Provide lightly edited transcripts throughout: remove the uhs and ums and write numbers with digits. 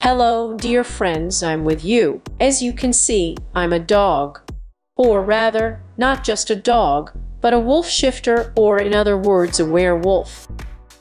Hello, dear friends, I'm with you. As you can see, I'm a dog. Or rather, not just a dog, but a wolf shifter, or in other words, a werewolf.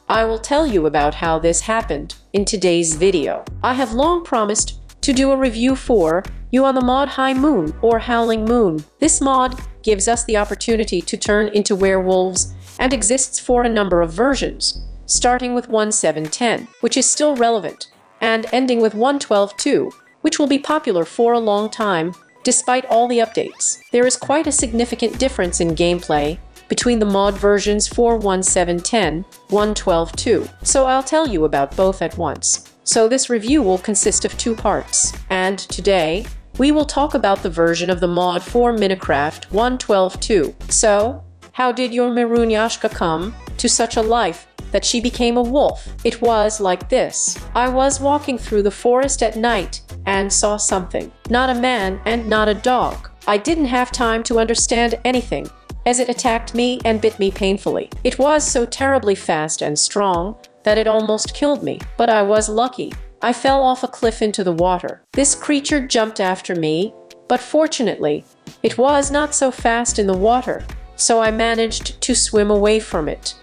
I will tell you about how this happened in today's video. I have long promised to do a review for you on the mod HOWLING Moon or Howling Moon. This mod gives us the opportunity to turn into werewolves and exists for a number of versions, starting with 1.7.10, which is still relevant, and ending with 1.12.2, which will be popular for a long time, despite all the updates. There is quite a significant difference in gameplay between the mod versions for 1.7.10, 1.12.2, so I'll tell you about both at once. So this review will consist of 2 parts, and today, we will talk about the version of the mod for MAINCRAFT 1.12.2. So, how did your Marunyashka come to such a life that she became a wolf? It was like this. I was walking through the forest at night and saw something. Not a man and not a dog. I didn't have time to understand anything, as it attacked me and bit me painfully. It was so terribly fast and strong that it almost killed me. But I was lucky. I fell off a cliff into the water. This creature jumped after me, but fortunately, it was not so fast in the water, so I managed to swim away from it.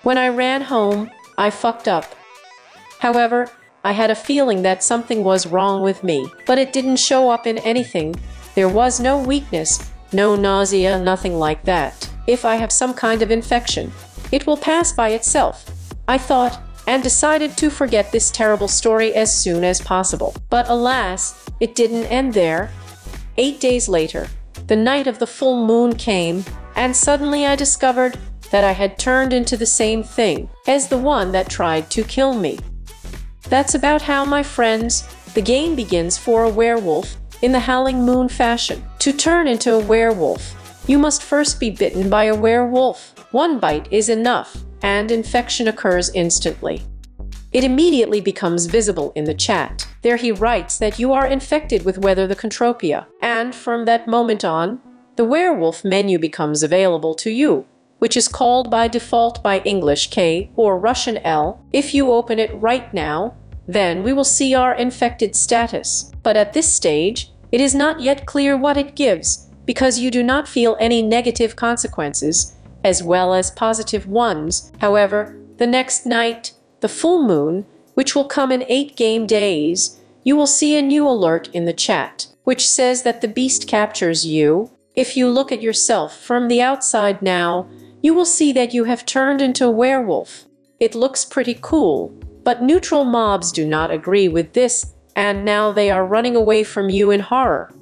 When I ran home, I fucked up. However, I had a feeling that something was wrong with me, but it didn't show up in anything. There was no weakness, no nausea, nothing like that. If I have some kind of infection, it will pass by itself, I thought, and decided to forget this terrible story as soon as possible. But alas, it didn't end there. 8 days later, the night of the full moon came, and suddenly I discovered that I had turned into the same thing as the one that tried to kill me. That's about how, my friends, the game begins for a werewolf in the Howling Moon fashion. To turn into a werewolf, you must first be bitten by a werewolf. One bite is enough, and infection occurs instantly. It immediately becomes visible in the chat. There he writes that you are infected with Weather the Contropia, and from that moment on, the werewolf menu becomes available to you, which is called by default by English K or Russian L. If you open it right now, then we will see our infected status. But at this stage, it is not yet clear what it gives, because you do not feel any negative consequences, as well as positive ones. However, the next night, the full moon, which will come in 8 game days, you will see a new alert in the chat, which says that the beast captures you. If you look at yourself from the outside now, you will see that you have turned into a werewolf. It looks pretty cool, but neutral mobs do not agree with this, and now they are running away from you in horror.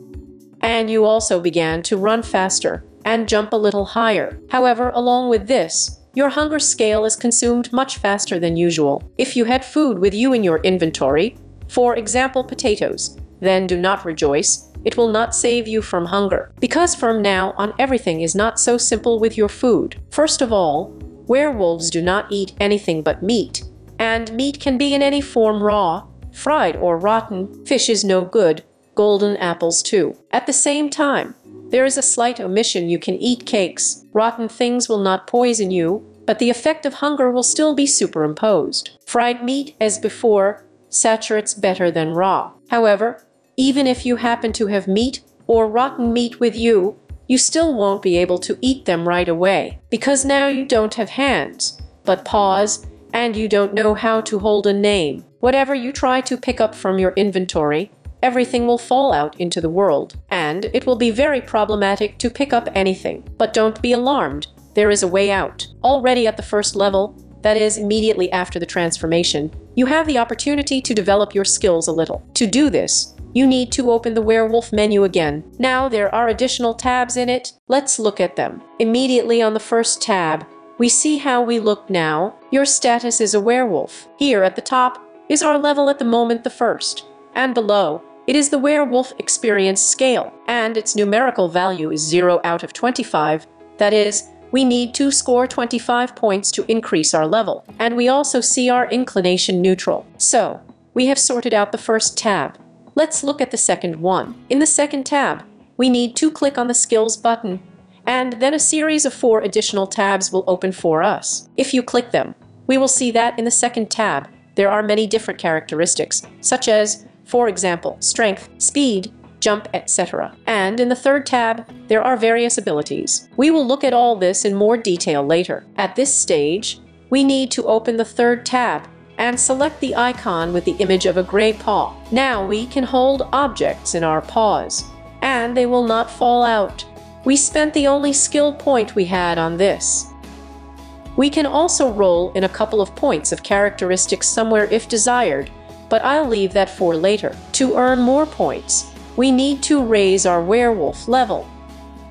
And you also began to run faster and jump a little higher. However, along with this, your hunger scale is consumed much faster than usual. If you had food with you in your inventory, for example potatoes, then do not rejoice. It will not save you from hunger, because from now on everything is not so simple with your food. First of all, werewolves do not eat anything but meat, and meat can be in any form: raw, fried, or rotten. Fish is no good, golden apples too. At the same time, there is a slight omission: you can eat cakes. Rotten things will not poison you, but the effect of hunger will still be superimposed. Fried meat, as before, saturates better than raw. However, even if you happen to have meat or rotten meat with you, you still won't be able to eat them right away, because now you don't have hands, but paws, and you don't know how to hold a name. Whatever you try to pick up from your inventory, everything will fall out into the world, and it will be very problematic to pick up anything. But don't be alarmed, there is a way out. Already at the first level, that is, immediately after the transformation, you have the opportunity to develop your skills a little. To do this, you need to open the werewolf menu again. Now there are additional tabs in it. Let's look at them. Immediately on the first tab, we see how we look now. Your status is a werewolf. Here at the top is our level at the moment, the first, and below it is the werewolf experience scale, and its numerical value is 0 out of 25. That is, we need to score 25 points to increase our level, and we also see our inclination neutral. So, we have sorted out the first tab. Let's look at the second one. In the second tab, we need to click on the skills button, and then a series of 4 additional tabs will open for us. If you click them, We will see that in the second tab. There are many different characteristics, such as, for example, strength, speed, jump, etc. And in the third tab, there are various abilities. We will look at all this in more detail later. At this stage, we need to open the third tab and select the icon with the image of a gray paw. Now we can hold objects in our paws, and they will not fall out. We spent the only skill point we had on this. We can also roll in a couple of points of characteristics somewhere if desired, but I'll leave that for later. To earn more points, we need to raise our werewolf level.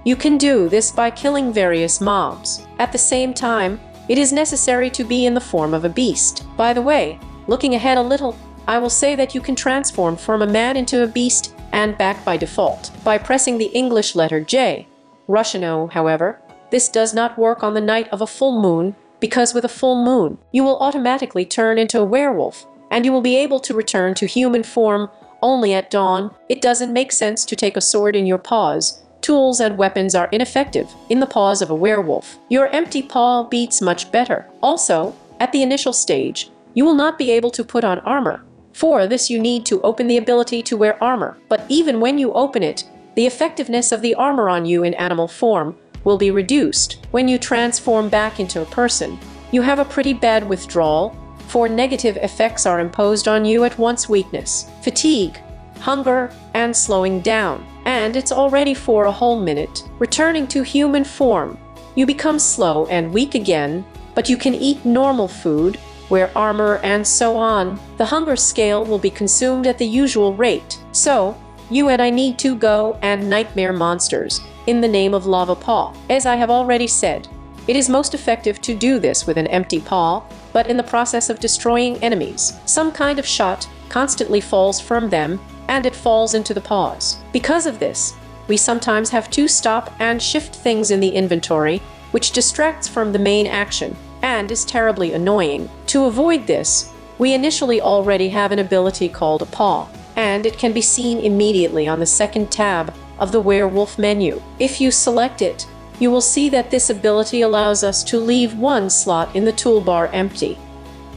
You can do this by killing various mobs. At the same time, it is necessary to be in the form of a beast. By the way, looking ahead a little, I will say that you can transform from a man into a beast and back by default by pressing the English letter J. Russian O, however, this does not work on the night of a full moon, because with a full moon, you will automatically turn into a werewolf, and you will be able to return to human form only at dawn. It doesn't make sense to take a sword in your paws. Tools and weapons are ineffective in the paws of a werewolf. Your empty paw beats much better. Also, at the initial stage, you will not be able to put on armor. For this you need to open the ability to wear armor. But even when you open it, the effectiveness of the armor on you in animal form will be reduced. When you transform back into a person, you have a pretty bad withdrawal, for negative effects are imposed on you at once: weakness, fatigue, hunger, and slowing down. And it's already for a whole minute. Returning to human form, you become slow and weak again, but you can eat normal food, wear armor, and so on. The hunger scale will be consumed at the usual rate. So, you and I need to go and nightmare monsters in the name of Lava Paw. As I have already said, it is most effective to do this with an empty paw, but in the process of destroying enemies, some kind of shot constantly falls from them, and it falls into the paws. Because of this, we sometimes have to stop and shift things in the inventory, which distracts from the main action, and is terribly annoying. To avoid this, we initially already have an ability called a paw, and it can be seen immediately on the second tab of the werewolf menu. If you select it, you will see that this ability allows us to leave one slot in the toolbar empty.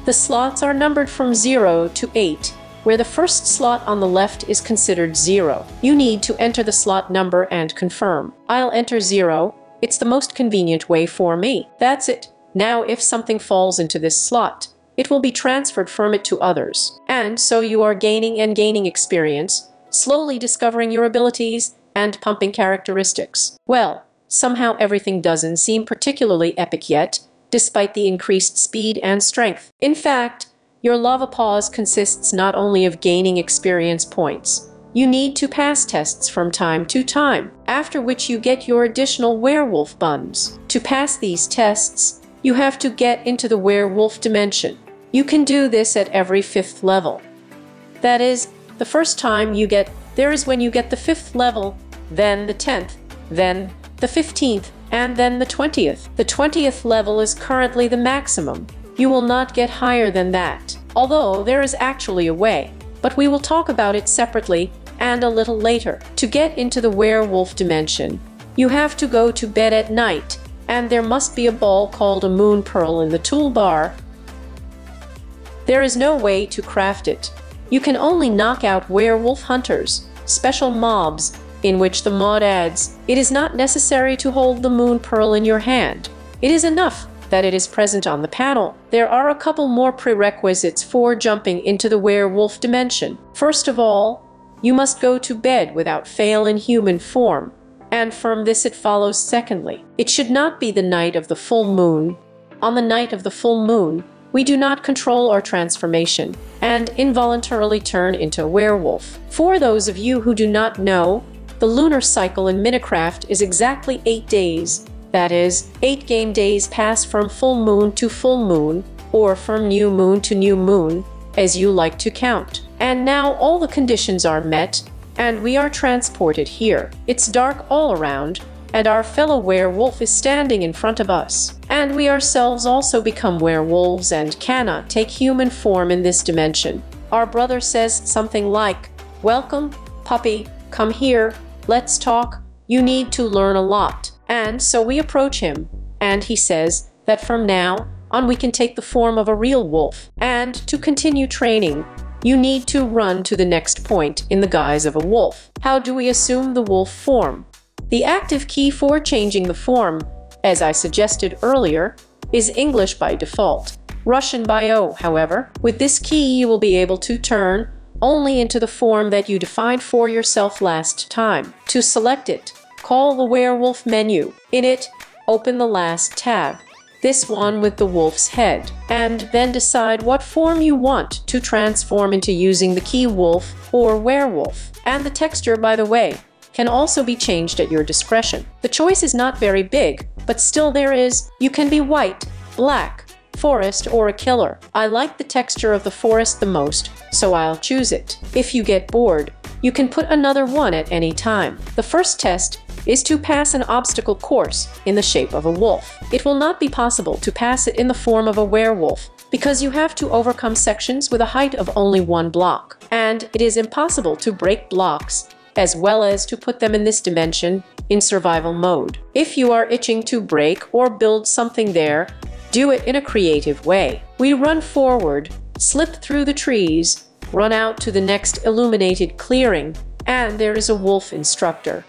The slots are numbered from 0 to 8, where the first slot on the left is considered 0. You need to enter the slot number and confirm. I'll enter 0. It's the most convenient way for me. That's it. Now if something falls into this slot, it will be transferred from it to others. And so you are gaining and gaining experience, slowly discovering your abilities, and pumping characteristics. Well, somehow everything doesn't seem particularly epic yet, despite the increased speed and strength. In fact, your lava paws consists not only of gaining experience points. You need to pass tests from time to time, after which you get your additional werewolf buns. To pass these tests, you have to get into the werewolf dimension. You can do this at every 5th level. That is, the first time you get there is when you get the 5th level, then the 10th, then the 15th, and then the 20th. The 20th level is currently the maximum. You will not get higher than that, although there is actually a way, but we will talk about it separately and a little later. To get into the werewolf dimension, you have to go to bed at night, and there must be a ball called a moon pearl in the toolbar. There is no way to craft it. You can only knock out werewolf hunters, special mobs, in which the mod adds, it is not necessary to hold the moon pearl in your hand. It is enough that it is present on the panel. There are a couple more prerequisites for jumping into the werewolf dimension. First of all, you must go to bed without fail in human form, and from this it follows secondly, it should not be the night of the full moon. On the night of the full moon, we do not control our transformation and involuntarily turn into a werewolf. For those of you who do not know, the lunar cycle in Minecraft is exactly 8 days. That is, 8 game days pass from full moon to full moon, or from new moon to new moon, as you like to count. And now all the conditions are met, and we are transported here. It's dark all around, and our fellow werewolf is standing in front of us. And we ourselves also become werewolves and cannot take human form in this dimension. Our brother says something like, "Welcome, puppy, come here, let's talk, you need to learn a lot." And so we approach him, and he says that from now on we can take the form of a real wolf. And to continue training, you need to run to the next point in the guise of a wolf. How do we assume the wolf form? The active key for changing the form, as I suggested earlier, is English by default. Russian by O, however. With this key you will be able to turn only into the form that you defined for yourself last time. To select it, call the Werewolf menu. In it, open the last tab, this one with the wolf's head, and then decide what form you want to transform into using the key Wolf or Werewolf. And the texture, by the way, can also be changed at your discretion. The choice is not very big, but still there is. You can be white, black, forest, or a killer. I like the texture of the forest the most, so I'll choose it. If you get bored, you can put another one at any time. The first test is to pass an obstacle course in the shape of a wolf. It will not be possible to pass it in the form of a werewolf, because you have to overcome sections with a height of only 1 block, and it is impossible to break blocks, as well as to put them in this dimension in survival mode. If you are itching to break or build something there, do it in a creative way. We run forward, slip through the trees, run out to the next illuminated clearing, and there is a wolf instructor.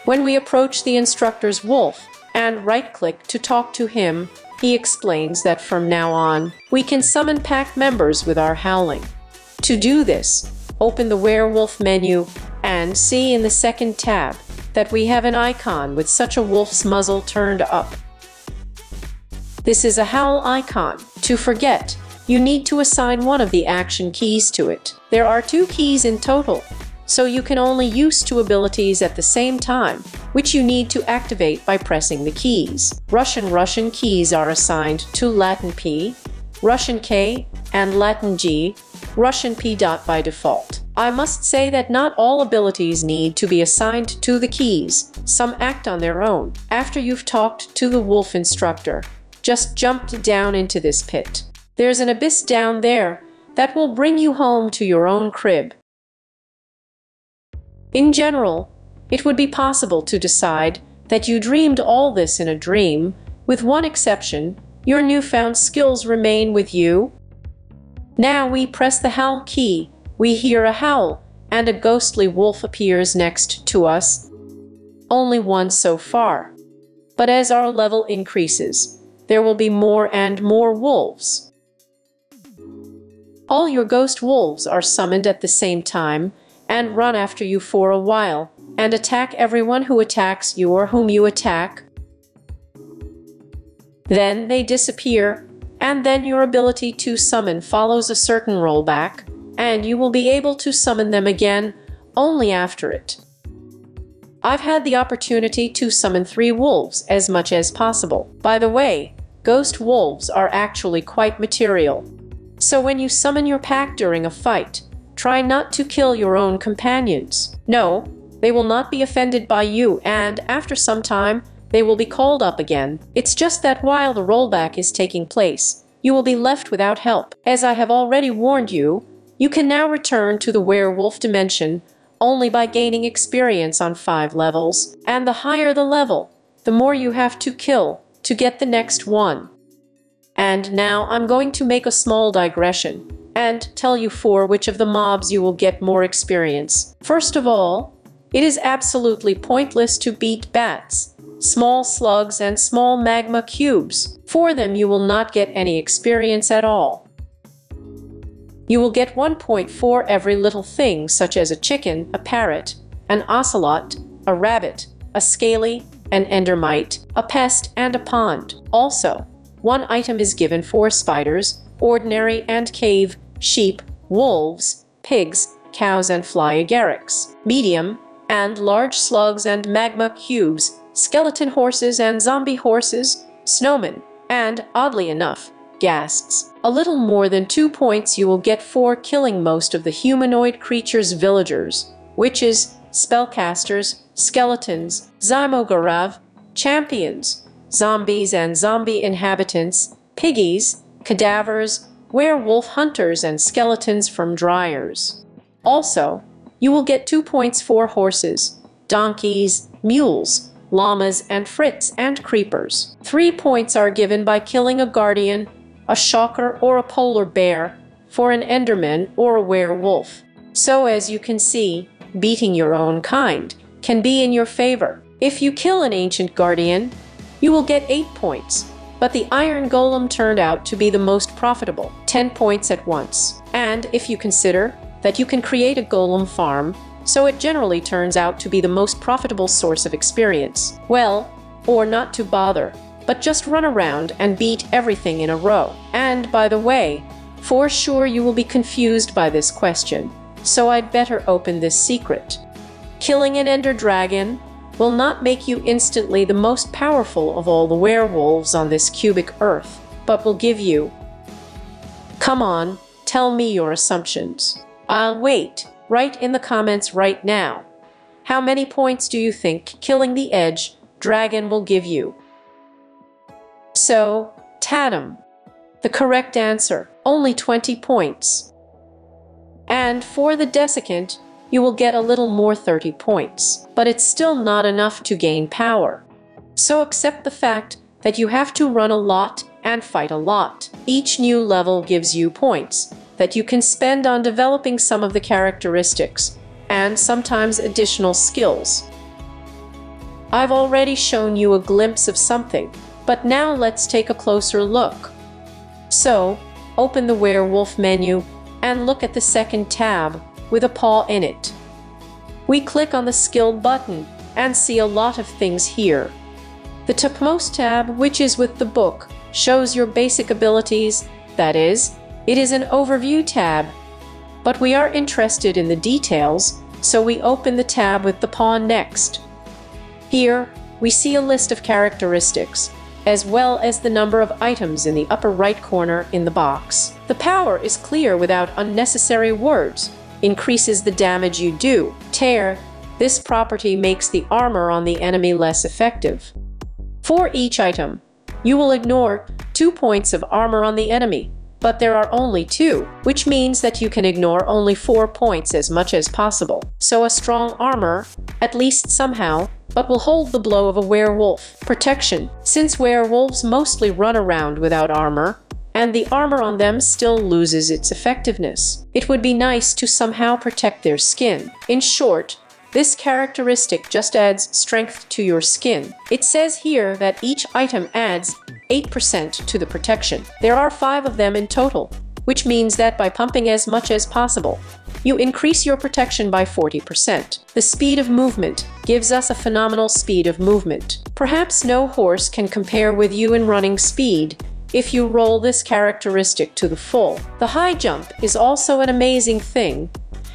When we approach the instructor's wolf and right-click to talk to him, he explains that from now on, we can summon pack members with our howling. To do this, open the Werewolf menu and see in the second tab that we have an icon with such a wolf's muzzle turned up. This is a howl icon. To forget, you need to assign one of the action keys to it. There are 2 keys in total, so you can only use 2 abilities at the same time, which you need to activate by pressing the keys. Russian keys are assigned to Latin P, Russian K, and Latin G, Russian P. by default. I must say that not all abilities need to be assigned to the keys. Some act on their own. After you've talked to the wolf instructor, just jump down into this pit. There's an abyss down there that will bring you home to your own crib. In general, it would be possible to decide that you dreamed all this in a dream, with one exception: your newfound skills remain with you. Now we press the howl key, we hear a howl, and a ghostly wolf appears next to us. Only one so far. But as our level increases, there will be more and more wolves. All your ghost wolves are summoned at the same time and run after you for a while and attack everyone who attacks you or whom you attack. Then they disappear, and then your ability to summon follows a certain rollback, and you will be able to summon them again only after it. I've had the opportunity to summon 3 wolves as much as possible. By the way, ghost wolves are actually quite material. So when you summon your pack during a fight, try not to kill your own companions. No, they will not be offended by you, and after some time, they will be called up again. It's just that while the rollback is taking place, you will be left without help. As I have already warned you, you can now return to the werewolf dimension only by gaining experience on 5 levels, and the higher the level, the more you have to kill to get the next one. And now I'm going to make a small digression and tell you for which of the mobs you will get more experience. First of all, it is absolutely pointless to beat bats, small slugs, and small magma cubes. For them you will not get any experience at all. You will get 1 point for every little thing, such as a chicken, a parrot, an ocelot, a rabbit, a scaly, an endermite, a pest, and a pond. Also, 1 item is given for spiders, ordinary and cave, sheep, wolves, pigs, cows, and fly agarics, medium and large slugs and magma cubes, skeleton horses and zombie horses, snowmen, and, oddly enough, ghasts. A little more than 2 points you will get for killing most of the humanoid creatures, villagers, witches, spellcasters, skeletons, Zymogarav, champions, zombies and zombie inhabitants, piggies, cadavers, werewolf hunters, and skeletons from dryers. Also, you will get 2 points for horses, donkeys, mules, llamas and frits and creepers. 3 points are given by killing a guardian, a shocker or a polar bear, for an enderman or a werewolf. So as you can see, beating your own kind can be in your favor. If you kill an ancient guardian, you will get 8 points, but the iron golem turned out to be the most profitable, 10 points at once. And if you consider that you can create a golem farm, so it generally turns out to be the most profitable source of experience. Well, or not to bother, but just run around and beat everything in a row. And by the way, for sure you will be confused by this question, so I'd better open this secret. Killing an ender dragon will not make you instantly the most powerful of all the werewolves on this cubic earth, but will give you... Come on, tell me your assumptions. I'll wait. Write in the comments right now. How many points do you think killing the edge dragon will give you? So, Tatum. The correct answer, only 20 points. And for the desiccant, you will get a little more, 30 points. But it's still not enough to gain power. So accept the fact that you have to run a lot and fight a lot. Each new level gives you points that you can spend on developing some of the characteristics, and sometimes additional skills. I've already shown you a glimpse of something, but now let's take a closer look. So, open the werewolf menu and look at the second tab with a paw in it. We click on the skill button and see a lot of things here. The topmost tab, which is with the book, shows your basic abilities, that is, it is an overview tab, but we are interested in the details, so we open the tab with the paw next. Here, we see a list of characteristics, as well as the number of items in the upper right corner in the box. The power is clear without unnecessary words, increases the damage you do. Tear, this property makes the armor on the enemy less effective. For each item, you will ignore 2 points of armor on the enemy. But there are only 2, which means that you can ignore only 4 points as much as possible. So a strong armor, at least somehow, but will hold the blow of a werewolf. Protection, since werewolves mostly run around without armor, and the armor on them still loses its effectiveness. It would be nice to somehow protect their skin. In short, this characteristic just adds strength to your skin. It says here that each item adds 8% to the protection. There are 5 of them in total, which means that by pumping as much as possible, you increase your protection by 40%. The speed of movement gives us a phenomenal speed of movement. Perhaps no horse can compare with you in running speed if you roll this characteristic to the full. The high jump is also an amazing thing.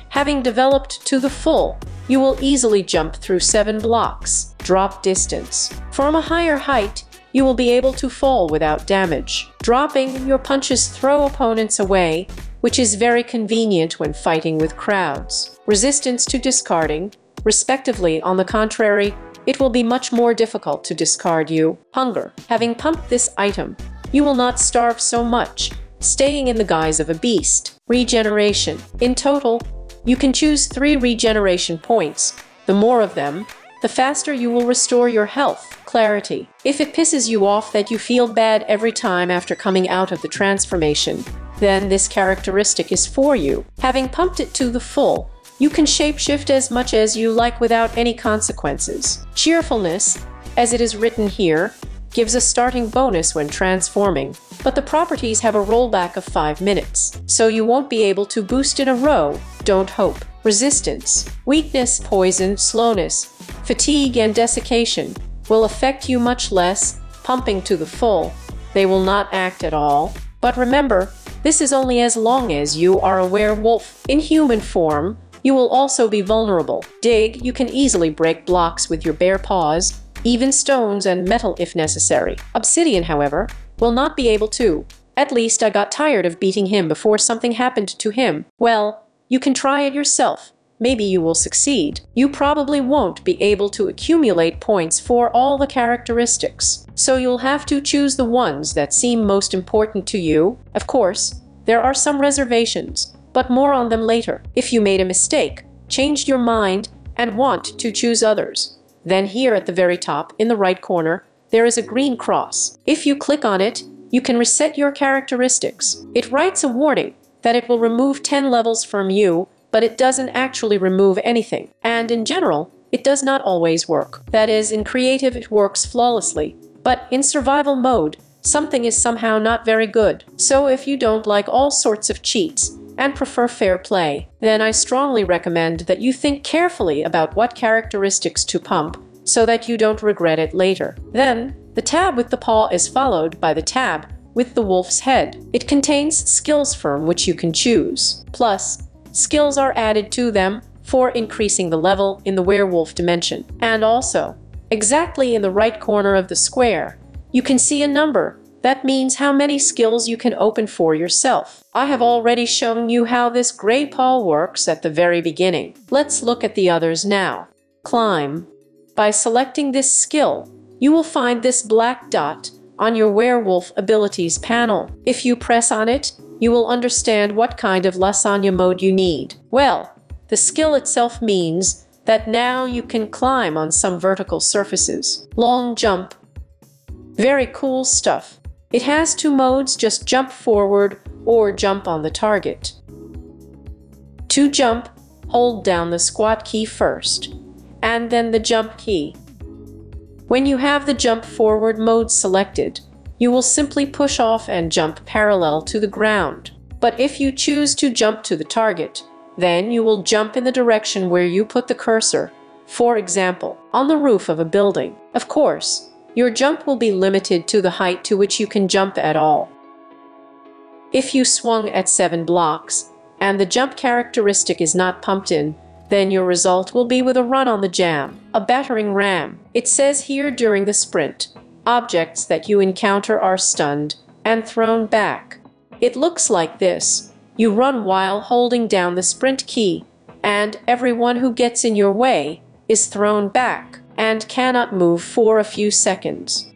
Having developed to the full, you will easily jump through 7 blocks. Drop distance. From a higher height, you will be able to fall without damage. Dropping your punches throw opponents away, which is very convenient when fighting with crowds. Resistance to discarding, respectively. On the contrary, it will be much more difficult to discard you. Hunger. Having pumped this item, you will not starve so much, staying in the guise of a beast. Regeneration. In total, you can choose 3 regeneration points. The more of them, the faster you will restore your health. Clarity. If it pisses you off that you feel bad every time after coming out of the transformation, then this characteristic is for you. Having pumped it to the full, you can shapeshift as much as you like without any consequences. Cheerfulness, as it is written here, gives a starting bonus when transforming, but the properties have a rollback of 5 minutes, so you won't be able to boost in a row. Don't hope. Resistance, weakness, poison, slowness, fatigue, and desiccation will affect you much less. Pumping to the full, they will not act at all. But remember, this is only as long as you are a werewolf. In human form, you will also be vulnerable. Dig, you can easily break blocks with your bare paws, even stones and metal if necessary. Obsidian, however, will not be able to. At least I got tired of beating him before something happened to him. Well, you can try it yourself. Maybe you will succeed. You probably won't be able to accumulate points for all the characteristics, so you'll have to choose the ones that seem most important to you. Of course, there are some reservations, but more on them later. If you made a mistake, changed your mind, and want to choose others, Then here at the very top, in the right corner, there is a green cross. If you click on it, you can reset your characteristics. It writes a warning that it will remove 10 levels from you, but it doesn't actually remove anything. And in general, it does not always work. That is, in creative it works flawlessly, but in survival mode, something is somehow not very good. So if you don't like all sorts of cheats and prefer fair play, then I strongly recommend that you think carefully about what characteristics to pump so that you don't regret it later. Then, the tab with the paw is followed by the tab with the wolf's head. It contains skills from which you can choose. Plus, skills are added to them for increasing the level in the werewolf dimension. And also, exactly in the right corner of the square, you can see a number. That means how many skills you can open for yourself. I have already shown you how this gray paw works at the very beginning. Let's look at the others now. Climb. By selecting this skill, you will find this black dot on your werewolf abilities panel. If you press on it, you will understand what kind of lasagna mode you need. Well, the skill itself means that now you can climb on some vertical surfaces. Long jump. Very cool stuff. It has 2 modes, just jump forward or jump on the target. To jump, hold down the squat key first, and then the jump key. When you have the jump forward mode selected, you will simply push off and jump parallel to the ground. But if you choose to jump to the target, then you will jump in the direction where you put the cursor, for example, on the roof of a building. Of course, your jump will be limited to the height to which you can jump at all. If you swung at 7 blocks, and the jump characteristic is not pumped in, then your result will be with a run on the jam, a battering ram. It says here during the sprint, objects that you encounter are stunned and thrown back. It looks like this. You run while holding down the sprint key, and everyone who gets in your way is thrown back and cannot move for a few seconds.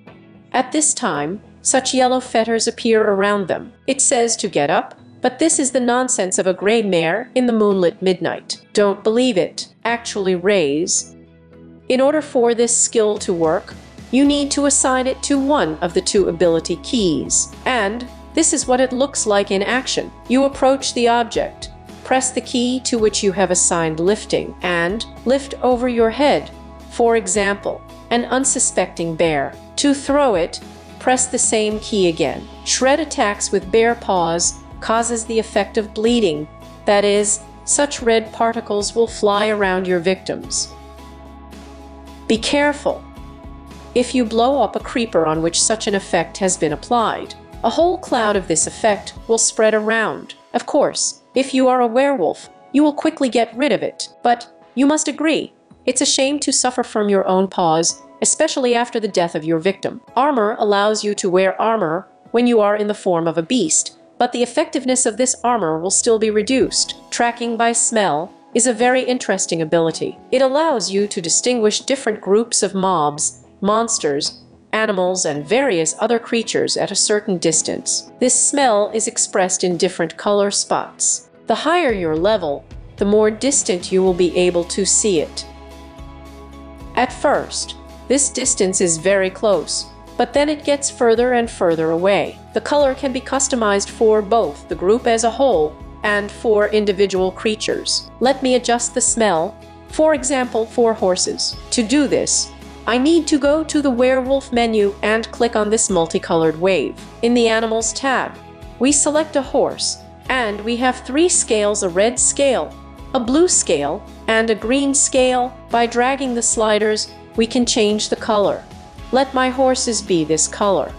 At this time, such yellow fetters appear around them. It says to get up, but this is the nonsense of a gray mare in the moonlit midnight. Don't believe it. Actually raise. In order for this skill to work, you need to assign it to one of the 2 ability keys. And this is what it looks like in action. You approach the object, press the key to which you have assigned lifting, and lift over your head. For example, an unsuspecting bear. To throw it, press the same key again. Shred attacks with bare paws causes the effect of bleeding. That is, such red particles will fly around your victims. Be careful. If you blow up a creeper on which such an effect has been applied, a whole cloud of this effect will spread around. Of course, if you are a werewolf, you will quickly get rid of it. But you must agree, it's a shame to suffer from your own paws, especially after the death of your victim. Armor allows you to wear armor when you are in the form of a beast, but the effectiveness of this armor will still be reduced. Tracking by smell is a very interesting ability. It allows you to distinguish different groups of mobs, monsters, animals, and various other creatures at a certain distance. This smell is expressed in different color spots. The higher your level, the more distant you will be able to see it. At first, this distance is very close, but then it gets further and further away. The color can be customized for both the group as a whole and for individual creatures. Let me adjust the smell, for example, for horses. To do this, I need to go to the werewolf menu and click on this multicolored wave. In the Animals tab, we select a horse, and we have 3 scales: a red scale, a blue scale, and a green scale. By dragging the sliders, we can change the color. Let my horses be this color.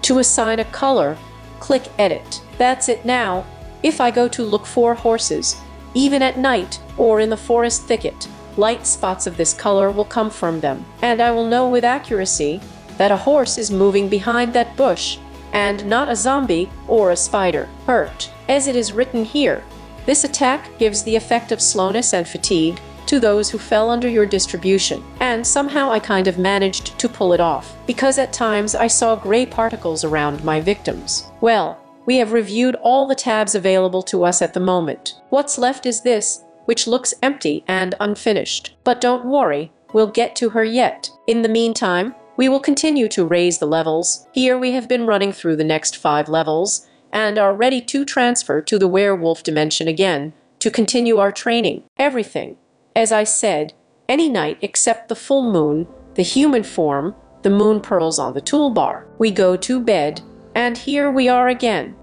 To assign a color, click Edit. That's it now. If I go to look for horses, even at night or in the forest thicket, light spots of this color will come from them, and I will know with accuracy that a horse is moving behind that bush, and not a zombie or a spider. Hurt. As it is written here, this attack gives the effect of slowness and fatigue to those who fell under your distribution, and somehow I kind of managed to pull it off, because at times I saw gray particles around my victims. Well, we have reviewed all the tabs available to us at the moment. What's left is this: which looks empty and unfinished. But don't worry, we'll get to her yet. In the meantime, we will continue to raise the levels. Here we have been running through the next 5 levels, and are ready to transfer to the werewolf dimension again, to continue our training. Everything, as I said, any night except the full moon, the human form, the moon pearls on the toolbar. We go to bed, and here we are again.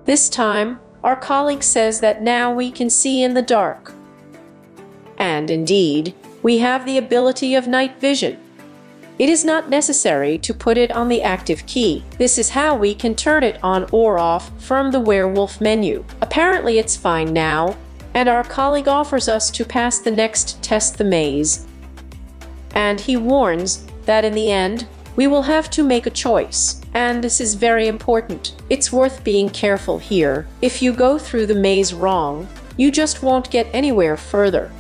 This time, our colleague says that now we can see in the dark. And indeed, we have the ability of night vision. It is not necessary to put it on the active key. This is how we can turn it on or off from the werewolf menu. Apparently it's fine now, and our colleague offers us to pass the next test, the maze. And he warns that in the end, we will have to make a choice. And this is very important. It's worth being careful here. If you go through the maze wrong, you just won't get anywhere further.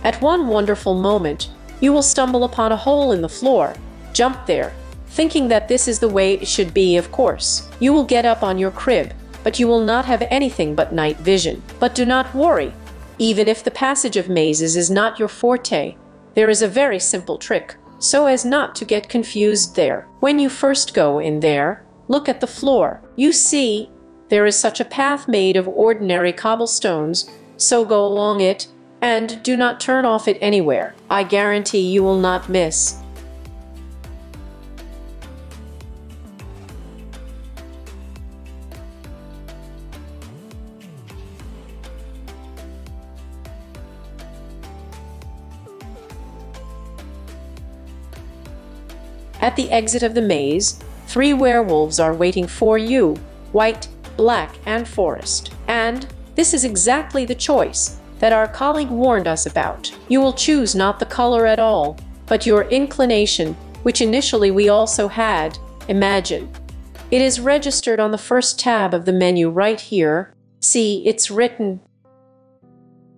At one wonderful moment, you will stumble upon a hole in the floor, jump there, thinking that this is the way it should be, of course. You will get up on your crib, but you will not have anything but night vision. But do not worry. Even if the passage of mazes is not your forte, there is a very simple trick, so as not to get confused there. When you first go in there, look at the floor. You see, there is such a path made of ordinary cobblestones, so go along it, and do not turn off it anywhere. I guarantee you will not miss. At the exit of the maze, 3 werewolves are waiting for you: white, black, and forest. And this is exactly the choice that our colleague warned us about. You will choose not the color at all, but your inclination, which initially we also had. Imagine. It is registered on the first tab of the menu right here. See, it's written.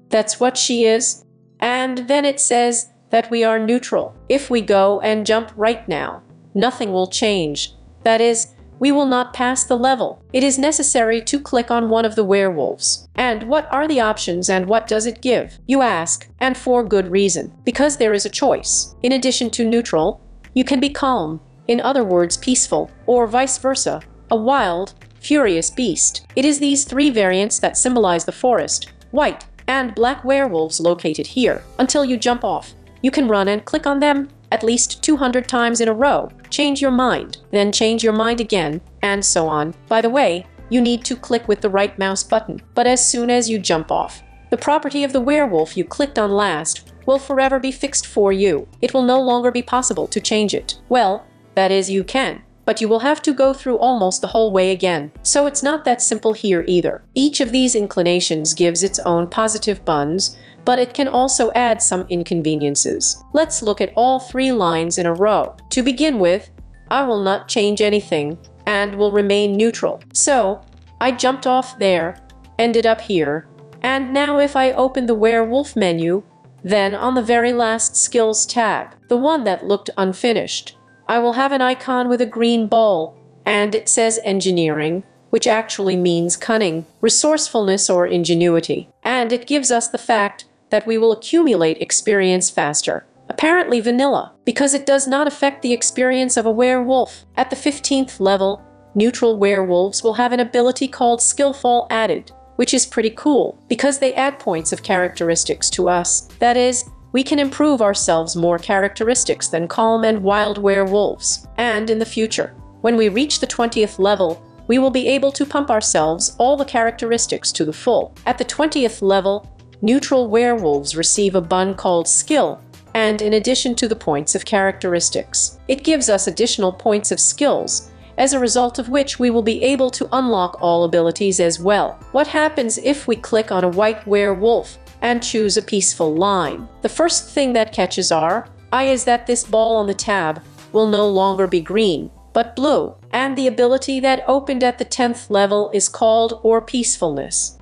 That's what she is. And then it says that we are neutral. If we go and jump right now, nothing will change. That is, we will not pass the level. It is necessary to click on one of the werewolves. And what are the options and what does it give, you ask? And for good reason. Because there is a choice. In addition to neutral, you can be calm, in other words peaceful, or vice versa, a wild, furious beast. It is these 3 variants that symbolize the forest, white, and black werewolves located here. Until you jump off, you can run and click on them at least 200 times in a row. Change your mind, then change your mind again, and so on. By the way, you need to click with the right mouse button. But as soon as you jump off, the property of the werewolf you clicked on last will forever be fixed for you. It will no longer be possible to change it. Well, that is, you can, but you will have to go through almost the whole way again. So it's not that simple here either. Each of these inclinations gives its own positive buns, but it can also add some inconveniences. Let's look at all 3 lines in a row. To begin with, I will not change anything and will remain neutral. So, I jumped off there, ended up here, and now if I open the werewolf menu, then on the very last skills tab, the one that looked unfinished, I will have an icon with a green ball, and it says engineering, which actually means cunning, resourcefulness, or ingenuity. And it gives us the fact that we will accumulate experience faster. Apparently vanilla, because it does not affect the experience of a werewolf. At the 15th level, neutral werewolves will have an ability called Skillful added, which is pretty cool, because they add points of characteristics to us. That is, we can improve ourselves more characteristics than calm and wild werewolves. And in the future, when we reach the 20th level, we will be able to pump ourselves all the characteristics to the full. At the 20th level, neutral werewolves receive a bun called Skill, and in addition to the points of characteristics, it gives us additional points of skills, as a result of which we will be able to unlock all abilities as well. What happens if we click on a white werewolf and choose a peaceful line? The first thing that catches our eye is that this ball on the tab will no longer be green, but blue, and the ability that opened at the 10th level is called Or Peacefulness.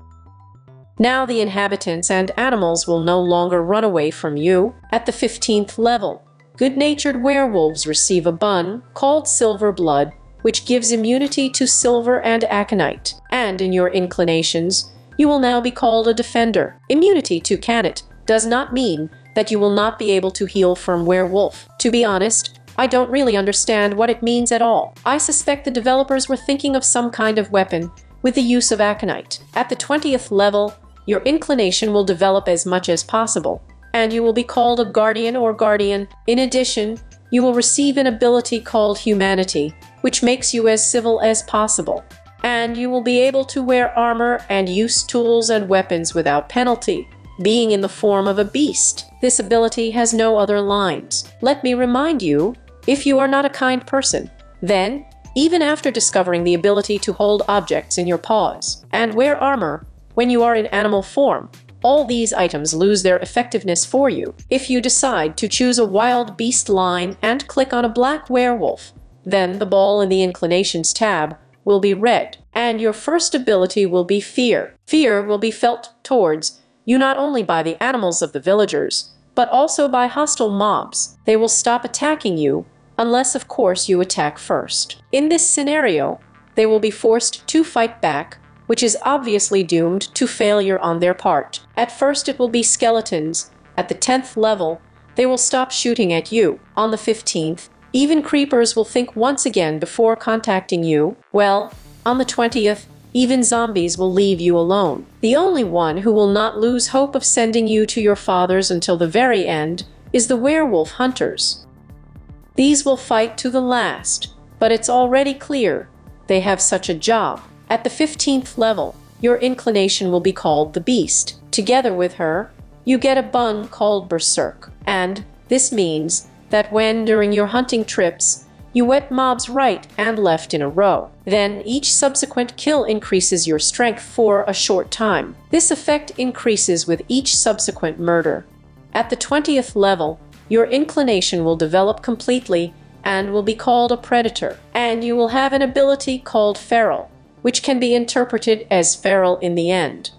Now the inhabitants and animals will no longer run away from you. At the 15th level, good-natured werewolves receive a bun called Silver Blood, which gives immunity to silver and aconite. And in your inclinations, you will now be called a defender. Immunity to Canit does not mean that you will not be able to heal from Werewolf. To be honest, I don't really understand what it means at all. I suspect the developers were thinking of some kind of weapon with the use of aconite. At the 20th level, your inclination will develop as much as possible, and you will be called a guardian or guardian. In addition, you will receive an ability called humanity, which makes you as civil as possible. And you will be able to wear armor and use tools and weapons without penalty, being in the form of a beast. This ability has no other lines. Let me remind you, if you are not a kind person, then, even after discovering the ability to hold objects in your paws and wear armor when you are in animal form, all these items lose their effectiveness for you. If you decide to choose a wild beast line and click on a black werewolf, then the ball in the inclinations tab will be red, and your first ability will be fear. Fear will be felt towards you not only by the animals of the villagers, but also by hostile mobs. They will stop attacking you, unless of course you attack first. In this scenario, they will be forced to fight back, which is obviously doomed to failure on their part. At first it will be skeletons. At the 10th level, they will stop shooting at you. On the 15th, even creepers will think once again before contacting you. Well, on the 20th, even zombies will leave you alone. The only one who will not lose hope of sending you to your fathers until the very end is the werewolf hunters. These will fight to the last, but it's already clear they have such a job. At the 15th level, your inclination will be called the Beast. Together with her, you get a bun called Berserk, and this means that when, during your hunting trips, you wet mobs right and left in a row, then each subsequent kill increases your strength for a short time. This effect increases with each subsequent murder. At the 20th level, your inclination will develop completely and will be called a predator, and you will have an ability called feral, which can be interpreted as feral in the end.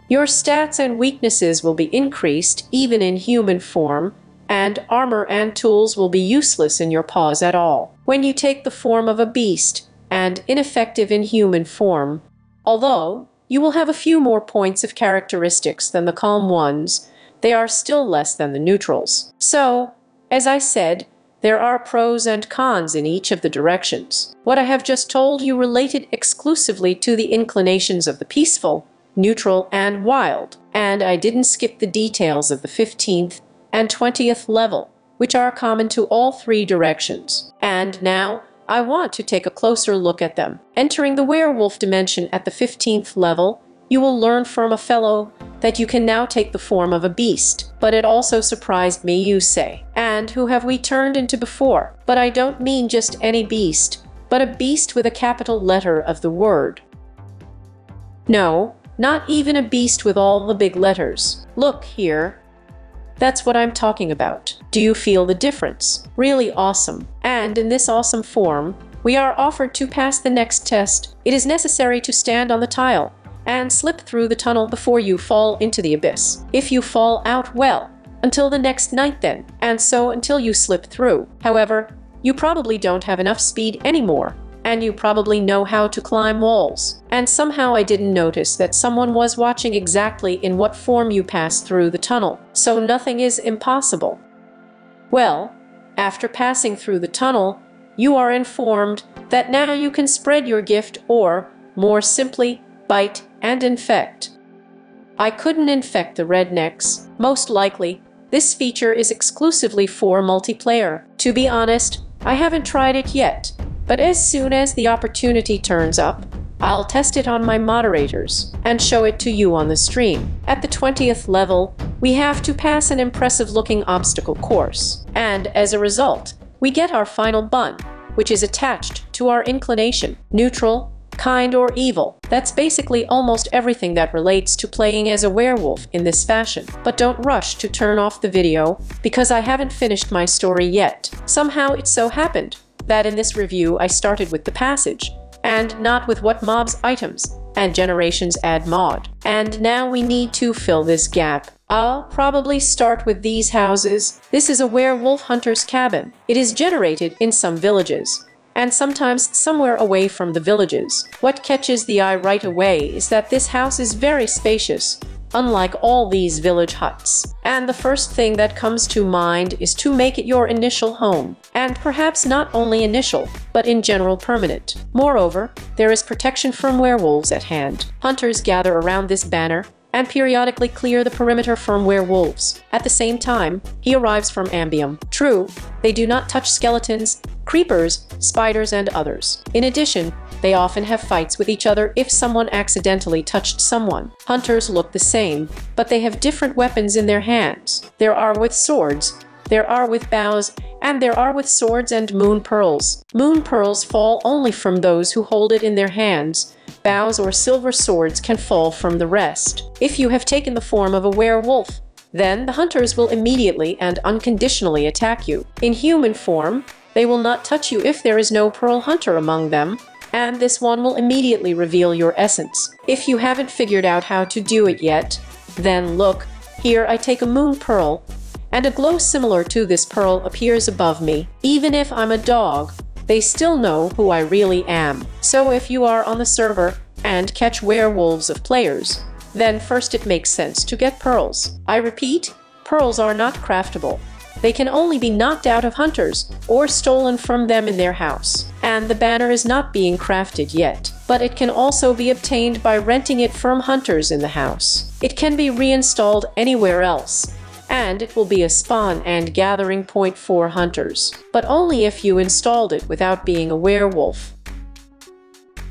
Your stats and weaknesses will be increased even in human form, and armor and tools will be useless in your paws at all when you take the form of a beast, and ineffective in human form. Although you will have a few more points of characteristics than the calm ones, they are still less than the neutrals. So, as I said, there are pros and cons in each of the directions. What I have just told you related exclusively to the inclinations of the peaceful, neutral, and wild, and I didn't skip the details of the 15th and 20th level, which are common to all three directions. And now, I want to take a closer look at them. Entering the werewolf dimension at the 15th level, you will learn from a fellow that you can now take the form of a beast. But it also surprised me, you say. And who have we turned into before? But I don't mean just any beast, but a beast with a capital letter of the word. No, not even a beast with all the big letters. Look here. That's what I'm talking about. Do you feel the difference? Really awesome. And in this awesome form, we are offered to pass the next test. It is necessary to stand on the tile and slip through the tunnel before you fall into the abyss. If you fall out, well, until the next night then, and so until you slip through. However, you probably don't have enough speed anymore, and you probably know how to climb walls. And somehow I didn't notice that someone was watching exactly in what form you pass through the tunnel, so nothing is impossible. Well, after passing through the tunnel, you are informed that now you can spread your gift, or, more simply, bite and infect. I couldn't infect the rednecks. Most likely, this feature is exclusively for multiplayer. To be honest, I haven't tried it yet, but as soon as the opportunity turns up, I'll test it on my moderators and show it to you on the stream. At the 20th level, we have to pass an impressive-looking obstacle course, and as a result, we get our final bun, which is attached to our inclination, neutral, kind, or evil. That's basically almost everything that relates to playing as a werewolf in this fashion. But don't rush to turn off the video, because I haven't finished my story yet. Somehow it so happened that in this review I started with the passage, and not with what mobs items and generations add mod. And now we need to fill this gap. I'll probably start with these houses. This is a werewolf hunter's cabin. It is generated in some villages, and sometimes somewhere away from the villages. What catches the eye right away is that this house is very spacious, unlike all these village huts. And the first thing that comes to mind is to make it your initial home, and perhaps not only initial, but in general permanent. Moreover, there is protection from werewolves at hand. Hunters gather around this banner and periodically clear the perimeter from werewolves. At the same time, he arrives from Ambium. True, they do not touch skeletons, creepers, spiders, and others. In addition, they often have fights with each other if someone accidentally touched someone. Hunters look the same, but they have different weapons in their hands. There are with swords, there are with bows, and there are with swords and moon pearls. Moon pearls fall only from those who hold it in their hands. Bows or silver swords can fall from the rest. If you have taken the form of a werewolf, then the hunters will immediately and unconditionally attack you. In human form, they will not touch you if there is no pearl hunter among them, and this one will immediately reveal your essence. If you haven't figured out how to do it yet, then look, here I take a moon pearl, and a glow similar to this pearl appears above me. Even if I'm a dog, they still know who I really am. So if you are on the server and catch werewolves of players, then first it makes sense to get pearls. I repeat, pearls are not craftable. They can only be knocked out of hunters or stolen from them in their house. And the banner is not being crafted yet, but it can also be obtained by renting it from hunters in the house. It can be reinstalled anywhere else, and it will be a spawn and gathering point for hunters, but only if you installed it without being a werewolf.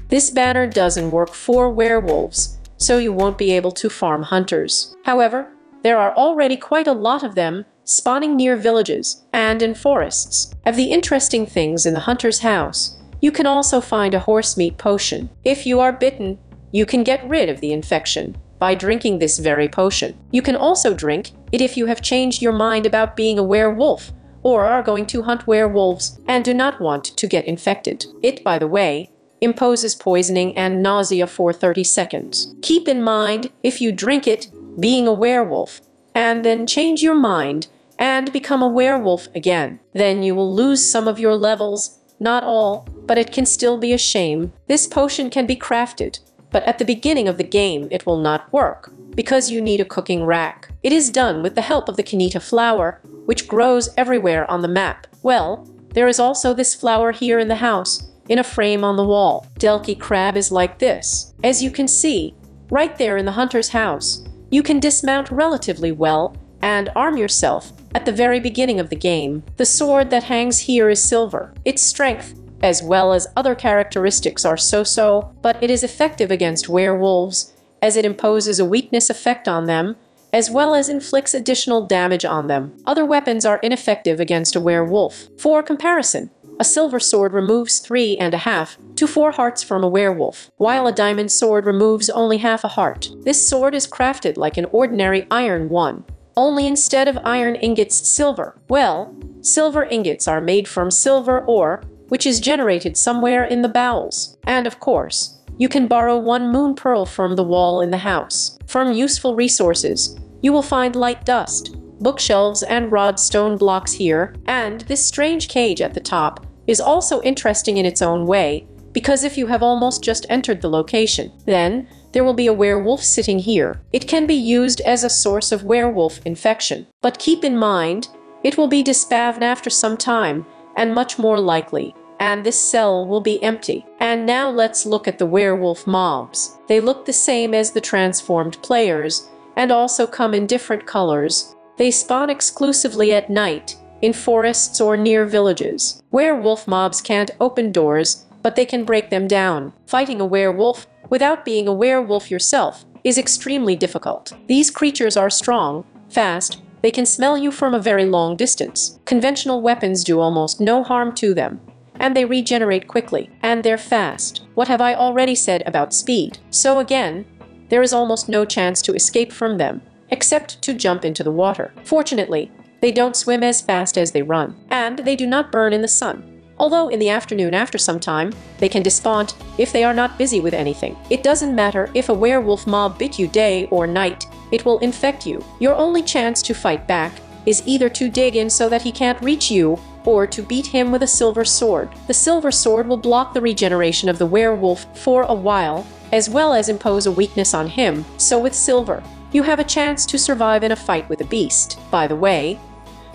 This banner doesn't work for werewolves, so you won't be able to farm hunters. However, there are already quite a lot of them spawning near villages and in forests. Of the interesting things in the hunter's house, you can also find a horse meat potion. If you are bitten, you can get rid of the infection by drinking this very potion. You can also drink it if you have changed your mind about being a werewolf or are going to hunt werewolves and do not want to get infected. It, by the way, imposes poisoning and nausea for 30 seconds. Keep in mind, if you drink it, being a werewolf, and then change your mind and become a werewolf again, then you will lose some of your levels, not all, but it can still be a shame. This potion can be crafted, but at the beginning of the game it will not work, because you need a cooking rack. It is done with the help of the Kanita flower, which grows everywhere on the map. Well, there is also this flower here in the house, in a frame on the wall. Delki crab is like this. As you can see, right there in the hunter's house, you can dismount relatively well and arm yourself at the very beginning of the game. The sword that hangs here is silver. Its strength, as well as other characteristics, are so-so, but it is effective against werewolves, as it imposes a weakness effect on them, as well as inflicts additional damage on them. Other weapons are ineffective against a werewolf. For comparison, a silver sword removes 3.5 to 4 hearts from a werewolf, while a diamond sword removes only half a heart. This sword is crafted like an ordinary iron one, only instead of iron ingots, silver. Well, silver ingots are made from silver ore, which is generated somewhere in the bowels. And of course, you can borrow 1 moon pearl from the wall in the house. From useful resources, you will find light dust, bookshelves, and rod stone blocks here, and this strange cage at the top is also interesting in its own way, because if you have almost just entered the location, then there will be a werewolf sitting here. It can be used as a source of werewolf infection, but keep in mind, it will be dispawned after some time, and much more likely, and this cell will be empty. And now let's look at the werewolf mobs. They look the same as the transformed players, and also come in different colors. They spawn exclusively at night, in forests or near villages. Werewolf mobs can't open doors, but they can break them down. Fighting a werewolf without being a werewolf yourself is extremely difficult. These creatures are strong, fast, they can smell you from a very long distance. Conventional weapons do almost no harm to them, and they regenerate quickly, and they're fast. What have I already said about speed? So again, there is almost no chance to escape from them, except to jump into the water. Fortunately, they don't swim as fast as they run, and they do not burn in the sun. Although in the afternoon after some time, they can despawn if they are not busy with anything. It doesn't matter if a werewolf mob bit you day or night, it will infect you. Your only chance to fight back is either to dig in so that he can't reach you, or to beat him with a silver sword. The silver sword will block the regeneration of the werewolf for a while, as well as impose a weakness on him. So with silver, you have a chance to survive in a fight with a beast. By the way,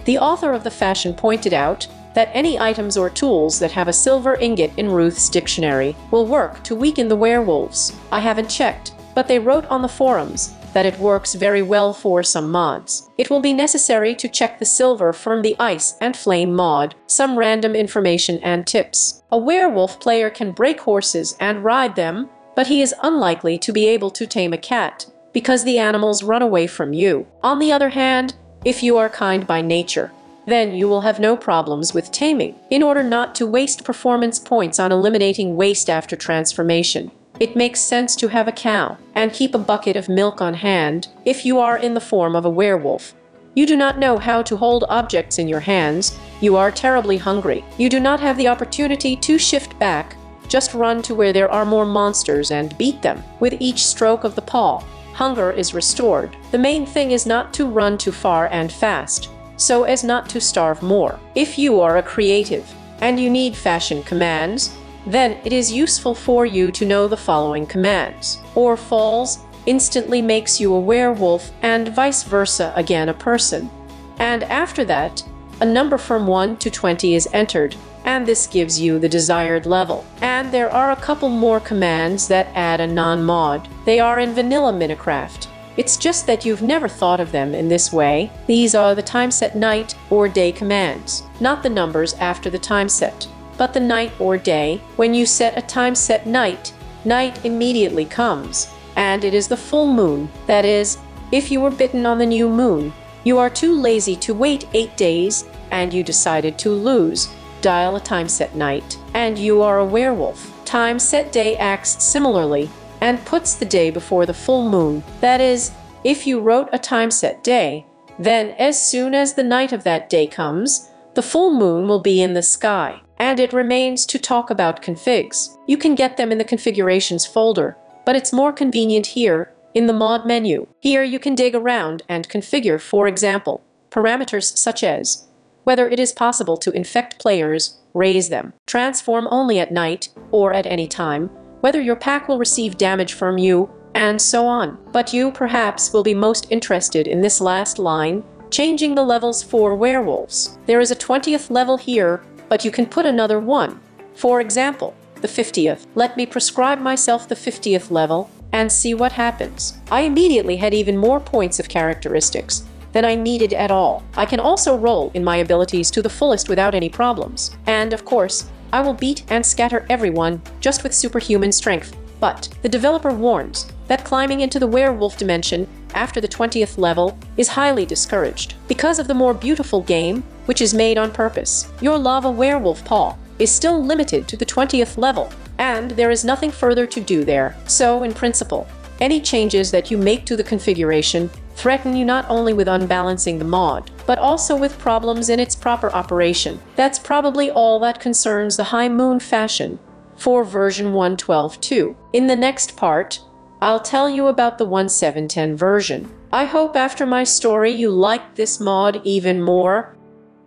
the author of the fashion pointed out that any items or tools that have a silver ingot in Ruth's dictionary will work to weaken the werewolves. I haven't checked, but they wrote on the forums that it works very well for some mods. It will be necessary to check the silver from the Ice and Flame mod, some random information and tips. A werewolf player can break horses and ride them, but he is unlikely to be able to tame a cat, because the animals run away from you. On the other hand, if you are kind by nature, then you will have no problems with taming. In order not to waste performance points on eliminating waste after transformation, it makes sense to have a cow and keep a bucket of milk on hand if you are in the form of a werewolf. You do not know how to hold objects in your hands, you are terribly hungry. You do not have the opportunity to shift back, just run to where there are more monsters and beat them. With each stroke of the paw, hunger is restored. The main thing is not to run too far and fast, so as not to starve more. If you are a creative and you need fashion commands, then it is useful for you to know the following commands. Or falls instantly makes you a werewolf and vice versa, again a person. And after that, a number from 1 to 20 is entered, and this gives you the desired level. And there are a couple more commands that add a non-mod. They are in vanilla MAINCRAFT. It's just that you've never thought of them in this way. These are the time set night or day commands, not the numbers after the time set, but the night or day. When you set a time set night, night immediately comes, and it is the full moon. That is, if you were bitten on the new moon, you are too lazy to wait 8 days, and you decided to lose. Dial a time set night, and you are a werewolf. Time set day acts similarly, and puts the day before the full moon. That is, if you wrote a time set day, then as soon as the night of that day comes, the full moon will be in the sky. And it remains to talk about configs. You can get them in the configurations folder, but it's more convenient here in the mod menu. Here you can dig around and configure, for example, parameters such as whether it is possible to infect players, raise them, transform only at night or at any time, whether your pack will receive damage from you, and so on. But you perhaps will be most interested in this last line, changing the levels for werewolves. There is a 20th level here, but you can put another one. For example, the 50th. Let me prescribe myself the 50th level and see what happens. I immediately had even more points of characteristics than I needed at all. I can also roll in my abilities to the fullest without any problems. And of course, I will beat and scatter everyone just with superhuman strength. But the developer warns that climbing into the werewolf dimension after the 20th level is highly discouraged because of the more beautiful game, which is made on purpose. Your lava werewolf paw is still limited to the 20th level, and there is nothing further to do there. So, in principle, any changes that you make to the configuration threaten you not only with unbalancing the mod, but also with problems in its proper operation. That's probably all that concerns the High Moon fashion for version 1.12.2. In the next part, I'll tell you about the 1.7.10 version. I hope after my story you liked this mod even more.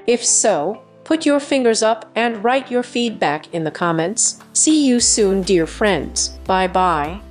If so, put your fingers up and write your feedback in the comments. See you soon, dear friends. Bye-bye.